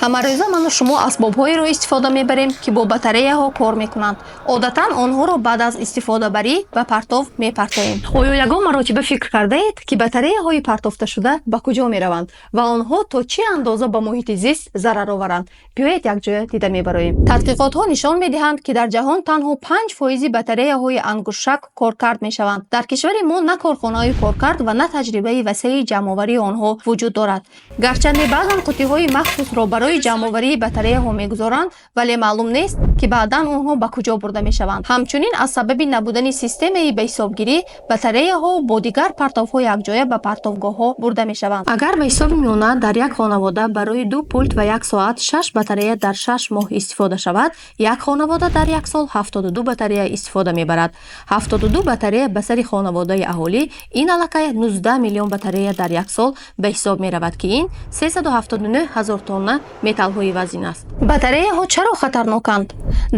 Ҳамарӯза ману шумо асбобҳоеро истифода мебарем, ки бо батареяҳо кор мекунанд. Одатан онҳоро баъд аз истифодабарӣ ба партов мепартоем. Оё ягон маротиба фикр кардаед, ки батареяҳои партофташуда ба куҷо мераванд ва онҳо то чӣ андоза ба муҳити зист зарар оваранд? Биёед якҷоя дида мебароем. Тадқиқотҳо нишон медиҳанд, ки дар ҷаҳон танҳо 5% батареяҳои ангушак коркард мешаванд. Дар кишвари мо на корхонаҳои коркард ва на таҷрибаи васеъи ҷамъоварии онҳо вуҷуд дорад. Гарчанде баъзан қуттиҳои махсусро барои ҷамъоварии батареяҳо мегузоранд, вале маълум нест, ки баъдан онҳо ба куҷо бурда мешаванд. Ҳамчунин аз сабаби набудани системаи ба ҳисобгирӣ батареяҳо бо дигар партовҳо якҷоя ба партовгоҳҳо бурда мешаванд. Агар ба ҳисоби миёна дар як хонавода барои 2 пульт ва 1 соат 6 батарея дар 6 моҳ истифода шавад, як хонавода дар як сол 72 батарея истифода мебарад. 72 батарея ба сари хонаводаи аҳолӣ ин аллакай 19 миллион батарея дар як сол ба ҳисоб меравад, ки ин 379 000 тонна металлҳои вазнин аст. Батареяҳо чаро хатарноканд?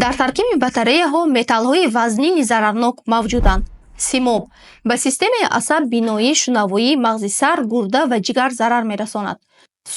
Дар таркиби батареяҳо металлҳои вазнини зарарнок мавҷуданд. Симоб ба системаи асаб, биноӣ, шунавоӣ, мағзи сар, гурда ва ҷигар зарар мерасонад.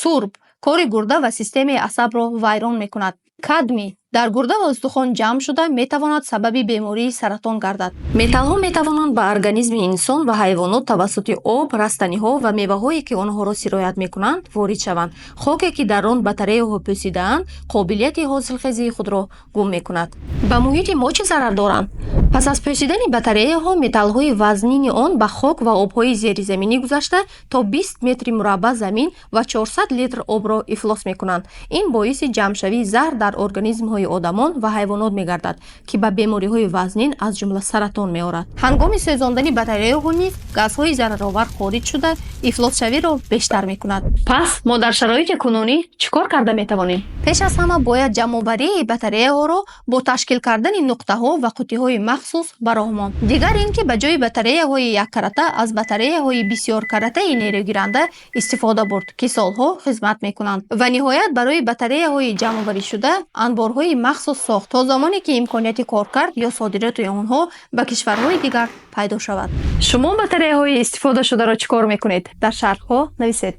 Сурб кори гурда ва системаи асабро вайрон мекунад. Кадмий дар гурда ва устухон ҷамъ шуда метавонад сабаби бемории саратон гардад. Металлҳо метавонанд ба организми инсон ва ҳайвонот тавассути об, растаниҳо ва меваҳое, ки онҳоро сироят мекунанд, ворид шаванд. Хоке, ки дар он батареяҳо пӯсидаанд, қобилияти ҳосилхезии худро гум мекунад. Ба муҳити мо чӣ зарар доранд? Пас аз пӯсидани батареяҳо, металлҳои вазнини он ба хок ва обҳои зеризаминӣ гузашта, то 20 метри мураббаъ замин ва 400 литр обро ифлос мекунанд. Ин боиси ҷамъшавии заҳр дар организмҳои одамон ва ҳайвонот мегардад, ки ба бемориҳои вазнин аз ҷумла саратон меорад. Ҳангоми сӯзондани батареяҳо низ газҳои зараровар хориҷ шуда, ифлосшавиро бештар мекунад. Пас мо дар шароити кунунӣ чӣ кор карда метавонем? Пеш аз ҳама бояд ҷамъоварии батареяҳоро бо ташкил кардани нуқтаҳо ва қуттиҳои махсус ба роҳ монд. Дигар ин ки ба ҷои батареяҳои яккарата аз батареяҳои бисёркаратаи нерӯгиранда истифода бурд, ки солҳо хизмат мекунанд. Ва ниҳоят барои батареяҳои ҷамъоваришуда анборҳои махсус сохт, то замоне ки имконияти коркард ё содироти онҳо ба кишварҳои дигар пайдо шавад. Шумо батареяҳои истифодашударо чӣ кор мекунед? Дар шарҳҳо нависед.